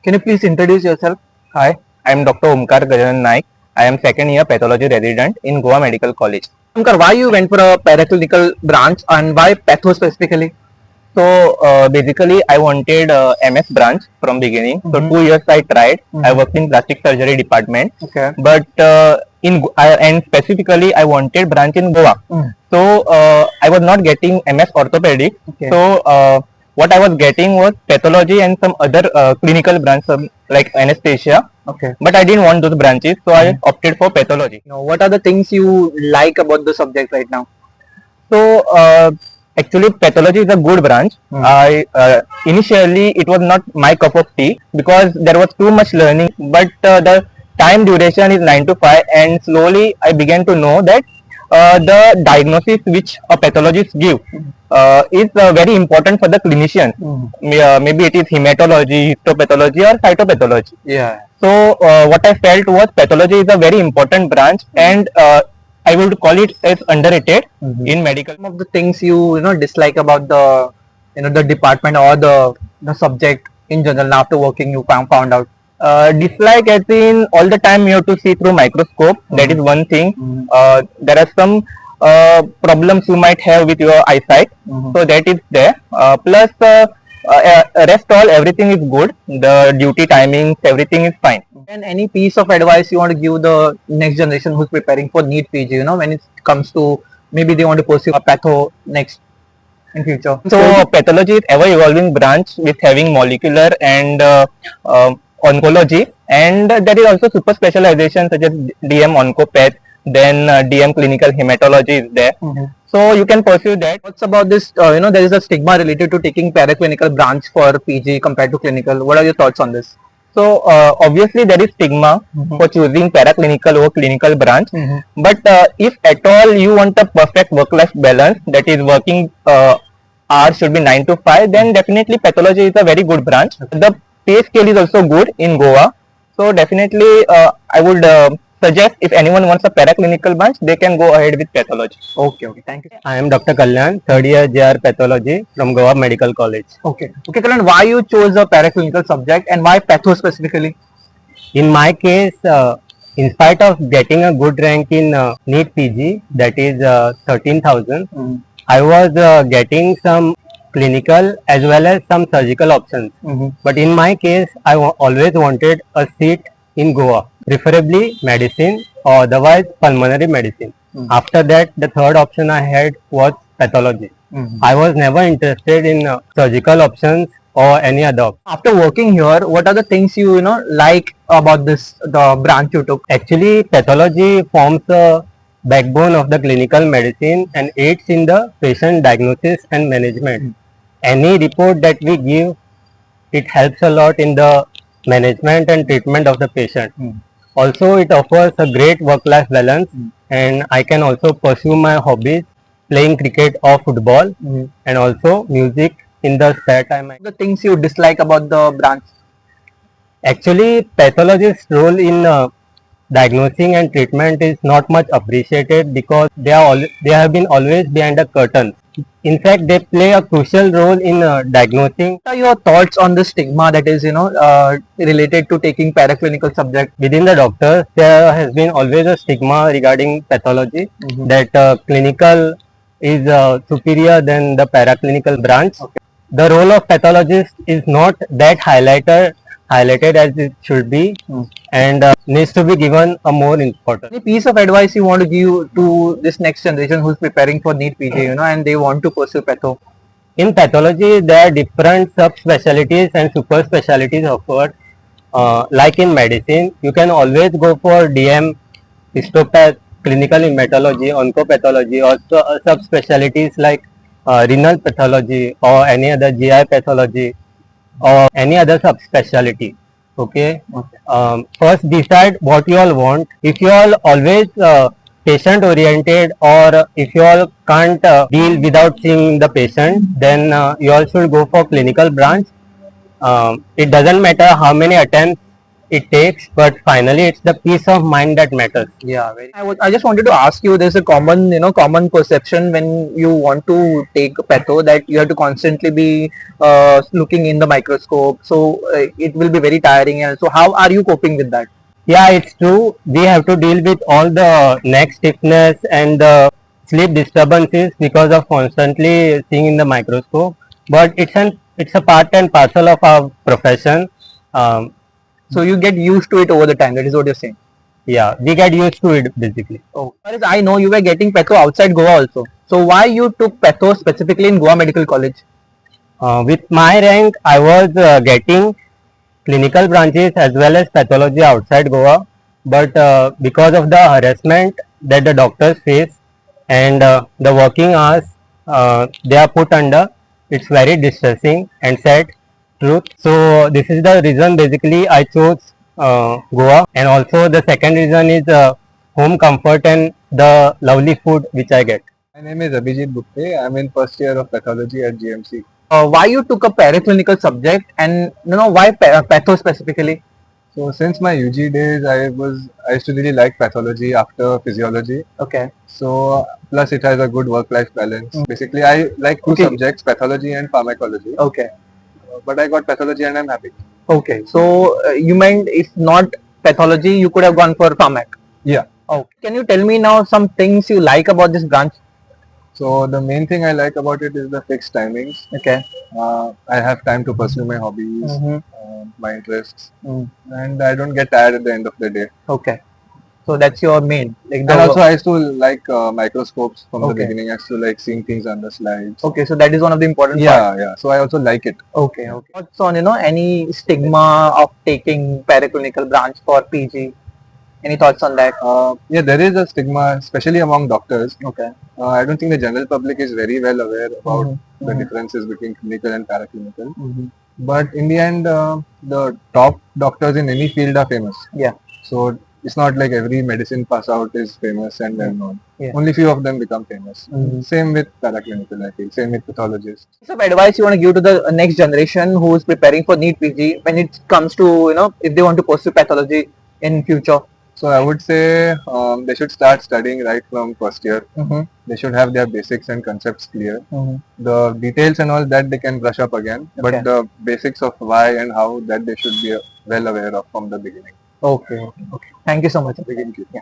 Can you please introduce yourself? Hi, I am Dr. Omkar Naik. I am second year pathology resident in Goa Medical College. Omkar, why you went for a paraclinical branch and why patho specifically? So basically, I wanted MS branch from beginning. So 2 years I tried. I worked in plastic surgery department. Okay. But and specifically I wanted branch in Goa. So I was not getting MS orthopedic. Okay. So what I was getting was pathology and some other clinical branch like anesthesia. Okay. But I didn't want those branches, so I opted for pathology. Now, what are the things you like about the subject right now? So actually, pathology is a good branch. I initially it was not my cup of tea because there was too much learning. But the time duration is 9 to 5, and slowly I began to know that the diagnosis which a pathologist give is very important for the clinician. Maybe it is hematology, histopathology, or cytopathology. Yeah. So what I felt was pathology is a very important branch, and I would call it as underrated in medical. Some of the things you dislike about the department or the subject in general. Now after working, you found out. Dislike as in all the time you have to see through microscope. That is one thing. There are some problems you might have with your eyesight. So that is there. Plus rest all everything is good. The duty timings, everything is fine. And any piece of advice you want to give the next generation who's preparing for NEET PG, when it comes to maybe they want to pursue a patho next in future. So pathology is ever evolving branch with having molecular and oncology, and there is also super specialization such as DM oncopath, then DM clinical hematology is there. So you can pursue that. What's about this? There is a stigma related to taking paraclinical branch for PG compared to clinical. What are your thoughts on this? So obviously there is stigma for choosing paraclinical or clinical branch. But if at all you want a perfect work-life balance, that is working hours should be 9 to 5, then definitely pathology is a very good branch. The pay scale is also good in Goa. So definitely I would suggest if anyone wants a paraclinical branch, they can go ahead with pathology. Okay, thank you. I am Dr. Kalyan, third year JR Pathology from Goa Medical College. Okay, Kalyan, why you chose a paraclinical subject and why patho specifically? In my case, in spite of getting a good rank in NEET PG, that is 13,000, I was getting some clinical as well as some surgical options. But in my case, I always wanted a seat in Goa, preferably medicine or otherwise pulmonary medicine. After that, the third option I had was pathology. I was never interested in surgical options or any other option. After working here, what are the things you like about the branch you took? Actually, pathology forms a backbone of the clinical medicine and aids in the patient diagnosis and management. Any report that we give, it helps a lot in the management and treatment of the patient. Also, it offers a great work-life balance, and I can also pursue my hobbies, playing cricket or football, and also music in the spare time. The things you dislike about the branch? Actually, pathologist's role in diagnosing and treatment is not much appreciated because they have been always behind the curtain. In fact, they play a crucial role in diagnosing. What are your thoughts on the stigma that is related to taking paraclinical subject? Within the doctors, there has been always a stigma regarding pathology that clinical is superior than the paraclinical branch. The role of pathologist is not that highlighted as it should be, and needs to be given a more importance. Any piece of advice you want to give to this next generation who's preparing for NEET PG, and they want to pursue patho? In pathology, there are different subspecialties and super specialties offered. Like in medicine, you can always go for DM, histopath, clinical hematology, oncopathology, also subspecialties like renal pathology or any other GI pathology or any other subspecialty. Okay. First decide what you all want. If you all always patient oriented, or if you all can't deal without seeing the patient, then you all should go for clinical branch. It doesn't matter how many attempts it takes, but finally it's the peace of mind that matters. Yeah, I just wanted to ask you. There's a common perception when you want to take patho that you have to constantly be looking in the microscope. So it will be very tiring. And so, how are you coping with that? Yeah, it's true. We have to deal with all the neck stiffness and the sleep disturbances because of constantly seeing in the microscope. But it's a part and parcel of our profession. Um, So you get used to it over the time. That is what you're saying. yeah, we get used to it basically. Oh, as far as I know, you were getting patho outside Goa also. So why you took patho specifically in Goa Medical College? With my rank, I was getting clinical branches as well as pathology outside Goa, but because of the harassment that the doctors face and the working hours they are put under, it's very distressing and sad truth. So this is the reason basically I chose Goa, and also the second reason is home comfort and the lovely food which I get. My name is Abhijeet Gupte. I'm in first year of pathology at GMC. Why you took a paraclinical subject and why patho specifically? So since my UG days, I used to really like pathology after physiology. Okay. So plus it has a good work-life balance. Basically, I like two Okay. subjects, pathology and pharmacology. Okay. But I got pathology and I'm happy. Okay. So you meant if not pathology, you could have gone for pharmac. Yeah. Oh, can you tell me now some things you like about this branch? So the main thing I like about it is the fixed timings. Okay. I have time to pursue my hobbies, my interests, Mm. and I don't get tired at the end of the day. Okay. So that's your main. Like And also, I used to like microscopes from the Okay. beginning. I used to like seeing things on the slides. Okay. So that is one of the important parts. Yeah. So I also like it. Okay. Okay. What's on any stigma of taking paraclinical branch for PG? Any thoughts on that? Yeah, there is a stigma, especially among doctors. Okay. I don't think the general public is very well aware about the Mhm. differences between clinical and paraclinical. Mhm. But in the end, the top doctors in any field are famous. Yeah. So it's not like every medicine pass out is famous and well known. Yeah. Only few of them become famous. Mhm. Same with paraclinical, I feel. Same with pathologists. Some advice you want to give to the next generation who is preparing for NEET PG when it comes to if they want to pursue pathology in future? So I would say they should start studying right from first year. Mm-hmm. They should have their basics and concepts clear. Mm-hmm. The details and all that they can brush up again, Okay. but the basics of why and how that they should be well aware of from the beginning. Okay. Okay. Thank you so much. Thank you. Yeah.